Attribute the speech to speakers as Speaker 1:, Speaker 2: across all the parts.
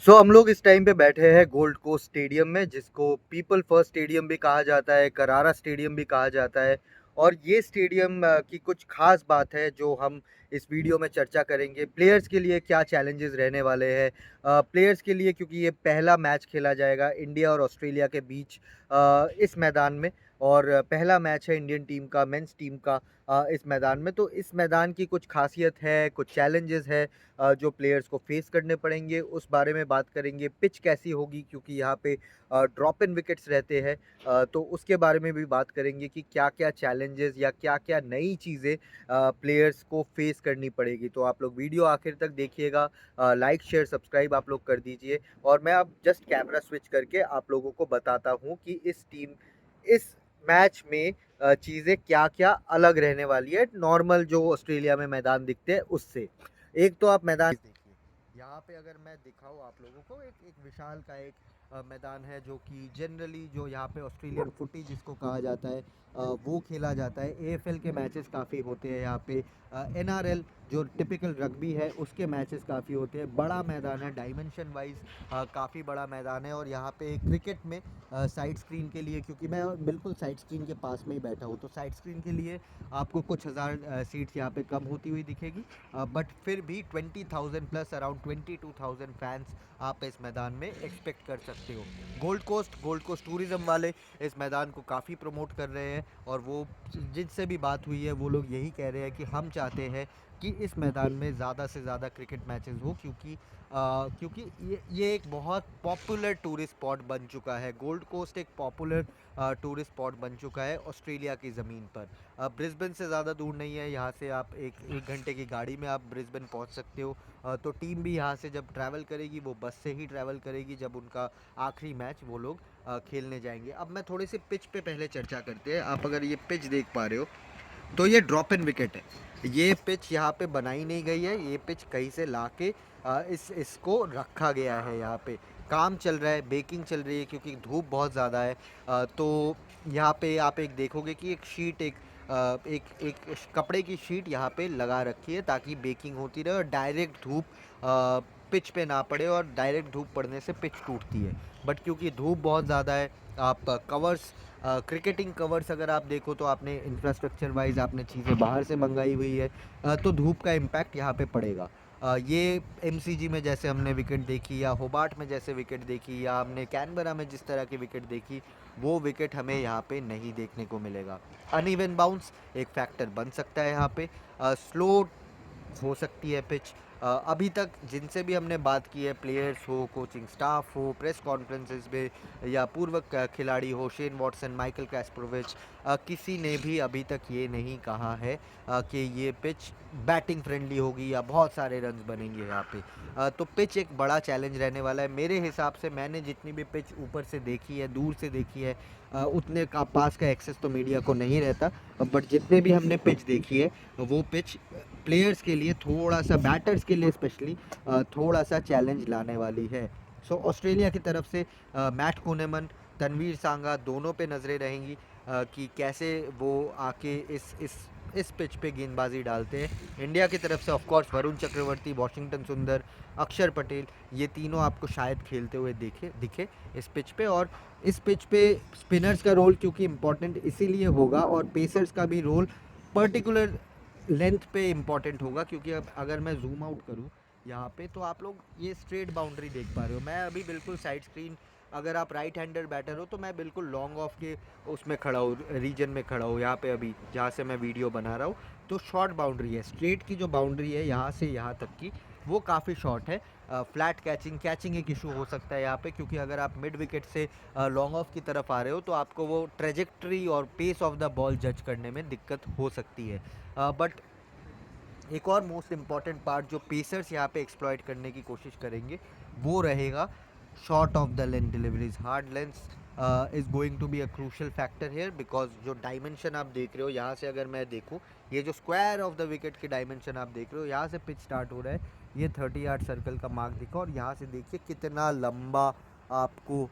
Speaker 1: हम लोग इस टाइम पे बैठे हैं गोल्ड कोस्ट स्टेडियम में, जिसको पीपल फर्स्ट स्टेडियम भी कहा जाता है, करारा स्टेडियम भी कहा जाता है। और ये स्टेडियम की कुछ खास बात है जो हम इस वीडियो में चर्चा करेंगे। प्लेयर्स के लिए क्या चैलेंजेस रहने वाले हैं, प्लेयर्स के लिए, क्योंकि ये पहला मैच खेला जाएगा इंडिया और ऑस्ट्रेलिया के बीच इस मैदान में। और पहला मैच है इंडियन टीम का, मेंस टीम का इस मैदान में। तो इस मैदान की कुछ खासियत है, कुछ चैलेंजेस है जो प्लेयर्स को फेस करने पड़ेंगे, उस बारे में बात करेंगे। पिच कैसी होगी, क्योंकि यहाँ पे ड्रॉप इन विकेट्स रहते हैं, तो उसके बारे में भी बात करेंगे कि क्या-क्या चैलेंजेस या क्या-क्या नई चीज़ें प्लेयर्स को फेस करनी पड़ेगी। तो आप लोग वीडियो आखिर तक देखिएगा, लाइक, शेयर, सब्सक्राइब आप लोग कर दीजिए। और मैं अब जस्ट कैमरा स्विच करके आप लोगों को बताता हूँ कि इस मैच में चीज़ें क्या-क्या अलग रहने वाली है, नॉर्मल जो ऑस्ट्रेलिया में मैदान दिखते हैं उससे। एक तो आप मैदान देखिए, यहाँ पे अगर मैं दिखाऊँ आप लोगों को, एक एक विशाल का एक मैदान है, जो कि जनरली जो यहाँ पे ऑस्ट्रेलियन फुटी जिसको कहा जाता है वो खेला जाता है। एएफएल के मैचेस काफ़ी होते हैं यहाँ पे, एनआरएल जो टिपिकल रग्बी है उसके मैचेस काफ़ी होते हैं। बड़ा मैदान है, डायमेंशन वाइज काफ़ी बड़ा मैदान है। और यहाँ पे क्रिकेट में साइड स्क्रीन के लिए, क्योंकि मैं बिल्कुल साइड स्क्रीन के पास में ही बैठा हूँ, तो साइड स्क्रीन के लिए आपको कुछ हज़ार सीट्स यहाँ पे कम होती हुई दिखेगी, बट फिर भी 20,000 प्लस, अराउंड 22,000 फैंस आप इस मैदान में एक्सपेक्ट कर सकते हो। गोल्ड कोस्ट टूरिज़्म वाले इस मैदान को काफ़ी प्रमोट कर रहे हैं, और वो जिनसे भी बात हुई है वो लोग यही कह रहे हैं कि हम चाहते हैं कि इस मैदान में ज़्यादा से ज़्यादा क्रिकेट मैचेस हो, क्योंकि ये एक बहुत पॉपुलर टूरिस्ट स्पॉट बन चुका है। गोल्ड कोस्ट एक पॉपुलर टूरिस्ट स्पॉट बन चुका है ऑस्ट्रेलिया की ज़मीन पर। ब्रिस्बेन से ज़्यादा दूर नहीं है, यहाँ से आप एक घंटे की गाड़ी में आप ब्रिस्बेन पहुँच सकते हो। तो टीम भी यहाँ से जब ट्रैवल करेगी वो बस से ही ट्रैवल करेगी, जब उनका आखिरी मैच वो लोग खेलने जाएंगे। अब मैं थोड़ी सी पिच पे पहले चर्चा करते हैं। आप अगर ये पिच देख पा रहे हो, तो ये ड्रॉप इन विकेट है। ये पिच यहाँ पे बनाई नहीं गई है, ये पिच कहीं से ला के इसको रखा गया है। यहाँ पे काम चल रहा है, बेकिंग चल रही है, क्योंकि धूप बहुत ज़्यादा है। तो यहाँ पे आप एक देखोगे कि एक शीट, एक कपड़े की शीट यहाँ पे लगा रखी है, ताकि बेकिंग होती रहे और डायरेक्ट धूप पिच पे ना पड़े, और डायरेक्ट धूप पड़ने से पिच टूटती है। बट क्योंकि धूप बहुत ज़्यादा है, आप कवर्स, क्रिकेटिंग कवर्स अगर आप देखो तो आपने इंफ्रास्ट्रक्चर वाइज आपने चीज़ें बाहर से मंगाई हुई है, तो धूप का इम्पैक्ट यहाँ पे पड़ेगा। ये एमसीजी में जैसे हमने विकेट देखी, या होबार्ट में जैसे विकेट देखी, या हमने कैनबरा में जिस तरह की विकेट देखी, वो विकेट हमें यहाँ पे नहीं देखने को मिलेगा। अनइवन बाउंस एक फैक्टर बन सकता है यहाँ पे, स्लो हो सकती है पिच। अभी तक जिनसे भी हमने बात की है, प्लेयर्स हो, कोचिंग स्टाफ हो, प्रेस कॉन्फ्रेंसेस में, या पूर्व खिलाड़ी हो, शेन वॉटसन, माइकल कैस्प्रोविच, किसी ने भी अभी तक ये नहीं कहा है कि ये पिच बैटिंग फ्रेंडली होगी या बहुत सारे रन्स बनेंगे यहाँ पे। तो पिच एक बड़ा चैलेंज रहने वाला है मेरे हिसाब से। मैंने जितनी भी पिच ऊपर से देखी है, दूर से देखी है, उतने का पास का एक्सेस तो मीडिया को नहीं रहता, बट जितने भी हमने पिच देखी है, वो पिच प्लेयर्स के लिए थोड़ा सा, बैटर्स के लिए स्पेशली थोड़ा सा चैलेंज लाने वाली है। सो ऑस्ट्रेलिया की तरफ से मैट कुनेमन, तनवीर सांगा दोनों पे नज़रें रहेंगी कि कैसे वो आके इस पिच पे गेंदबाजी डालते हैं। इंडिया की तरफ से ऑफ कोर्स वरुण चक्रवर्ती, वॉशिंगटन सुंदर, अक्षर पटेल, ये तीनों आपको शायद खेलते हुए दिखे इस पिच पे। और इस पिच पे स्पिनर्स का रोल क्योंकि इम्पोर्टेंट इसीलिए होगा, और पेसर्स का भी रोल पर्टिकुलर लेंथ पे इम्पॉर्टेंट होगा, क्योंकि अब अगर मैं जूम आउट करूँ यहाँ पे, तो आप लोग ये स्ट्रेट बाउंड्री देख पा रहे हो। मैं अभी बिल्कुल साइड स्क्रीन, अगर आप राइट हैंडर बैटर हो तो मैं बिल्कुल लॉन्ग ऑफ के उसमें खड़ा हूँ, रीजन में खड़ा हूँ यहाँ पे, अभी जहाँ से मैं वीडियो बना रहा हूँ। तो शॉर्ट बाउंड्री है, स्ट्रेट की जो बाउंड्री है यहाँ से यहाँ तक की, वो काफ़ी शॉर्ट है। फ्लैट कैचिंग एक इशू हो सकता है यहाँ पे, क्योंकि अगर आप मिड विकेट से लॉन्ग ऑफ की तरफ आ रहे हो, तो आपको वो ट्रेजेक्ट्री और पेस ऑफ द बॉल जज करने में दिक्कत हो सकती है। बट एक और मोस्ट इम्पॉर्टेंट पार्ट जो पेसर्स यहाँ पे एक्सप्लॉइट करने की कोशिश करेंगे, वो रहेगा short of the length deliveries. Hard length is going to be a crucial factor here, because जो डायमेंशन आप देख रहे हो यहाँ से, अगर मैं देखूँ, ये जो स्क्वायर ऑफ द विकेट की डायमेंशन आप देख रहे हो, यहाँ से पिच स्टार्ट हो रहा है, ये 30 यार्ड सर्कल का मार्क दिखा, और यहाँ से देखिए कितना लंबा आपको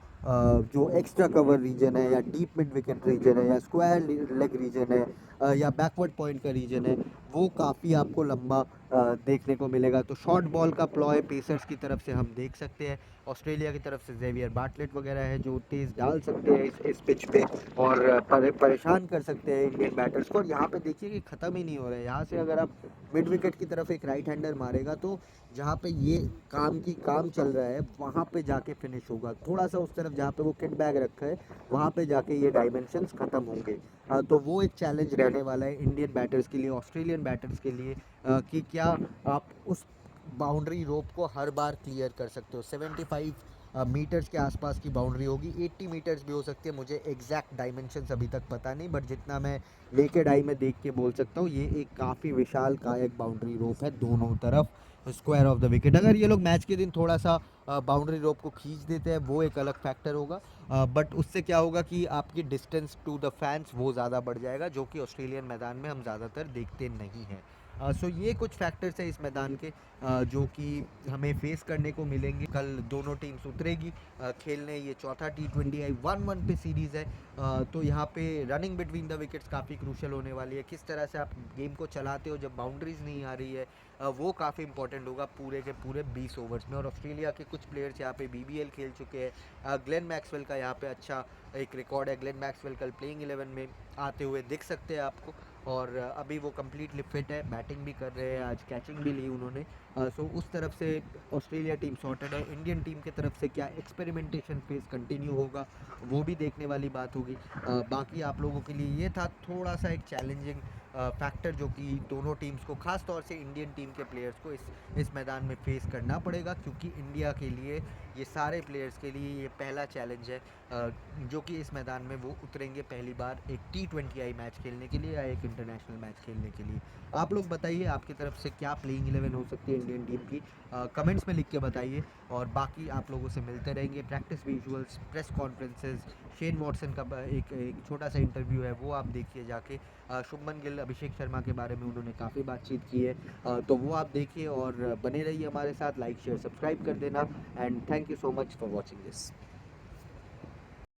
Speaker 1: जो एक्स्ट्रा कवर रीजन है, या डीप मिड विकेट रीजन है, या स्क्वायर लेग रीजन है, या बैकवर्ड पॉइंट का रीजन है, वो काफ़ी आपको लंबा देखने को मिलेगा। तो शॉर्ट बॉल का प्लॉय पेसर्स की तरफ से हम देख सकते हैं। ऑस्ट्रेलिया की तरफ से जेवियर बार्टलेट वगैरह है जो तेज़ डाल सकते हैं इस पिच पे और परेशान कर सकते हैं इंडियन बैटर्स को। और यहाँ पे देखिए कि ख़त्म ही नहीं हो रहा है। यहाँ से अगर आप मिड विकेट की तरफ एक राइट हैंडर मारेगा तो जहाँ पे ये काम चल रहा है वहाँ पे जाके फिनिश होगा। थोड़ा सा उस तरफ जहाँ पे वो किट बैग रखा है वहाँ पे जाके ये डायमेंशंस ख़त्म होंगे। तो वो एक चैलेंज रहने वाला है इंडियन बैटर्स के लिए, ऑस्ट्रेलियन बैटर्स के लिए, कि क्या आप उस बाउंड्री रोप को हर बार क्लियर कर सकते हो। 75 मीटर्स के आसपास की बाउंड्री होगी, 80 मीटर्स भी हो सकती है, मुझे एग्जैक्ट डायमेंशंस अभी तक पता नहीं, बट जितना मैं नेकेड आई में देख के बोल सकता हूँ ये एक काफ़ी विशाल कायक बाउंड्री रोप है दोनों तरफ स्क्वायर ऑफ द विकेट। अगर ये लोग मैच के दिन थोड़ा सा बाउंड्री रोप को खींच देते हैं वो एक अलग फैक्टर होगा, बट उससे क्या होगा कि आपकी डिस्टेंस टू द फैंस वो ज़्यादा बढ़ जाएगा जो कि ऑस्ट्रेलियन मैदान में हम ज़्यादातर देखते नहीं हैं। सो ये कुछ फैक्टर्स हैं इस मैदान के जो कि हमें फेस करने को मिलेंगे। कल दोनों टीम्स उतरेगी खेलने, ये चौथा T20 आई 1-1 पे सीरीज़ है। तो यहाँ पे रनिंग बिटवीन द विकेट्स काफ़ी क्रूशल होने वाली है। किस तरह से आप गेम को चलाते हो जब बाउंड्रीज नहीं आ रही है, वो काफ़ी इंपॉर्टेंट होगा पूरे के पूरे 20 ओवर्स में। और ऑस्ट्रेलिया के कुछ प्लेयर्स यहाँ पे BBL खेल चुके हैं। ग्लेन मैक्सवेल का यहाँ पे अच्छा एक रिकॉर्ड है। ग्लेन मैक्सवेल कल प्लेइंग 11 में आते हुए दिख सकते हैं आपको, और अभी वो कम्प्लीटली फिट है, बैटिंग भी कर रहे हैं, आज कैचिंग भी ली उन्होंने। सो उस तरफ से ऑस्ट्रेलिया टीम सॉर्टेड है। इंडियन टीम की तरफ से क्या एक्सपेरिमेंटेशन फेज कंटिन्यू होगा वो भी देखने वाली बात होगी। बाकी आप लोगों के लिए ये था थोड़ा सा एक चैलेंजिंग फैक्टर जो कि दोनों टीम्स को, खास तौर से इंडियन टीम के प्लेयर्स को इस मैदान में फेस करना पड़ेगा, क्योंकि इंडिया के लिए, ये सारे प्लेयर्स के लिए ये पहला चैलेंज है जो कि इस मैदान में वो उतरेंगे पहली बार एक T20I मैच खेलने के लिए या एक इंटरनेशनल मैच खेलने के लिए। आप लोग बताइए आपकी तरफ से क्या प्लेइंग 11 हो सकती है इंडियन टीम की, कमेंट्स में लिख के बताइए। और बाकी आप लोगों से मिलते रहेंगे, practice visuals, press conferences, Shane Watson का एक छोटा सा इंटरव्यू है वो आप देखिए जाके। शुभमन गिल, अभिषेक शर्मा के बारे में उन्होंने काफ़ी बातचीत की है, तो वो आप देखिए और बने रहिए हमारे साथ। लाइक शेयर सब्सक्राइब कर देना, and thank you so much for watching this.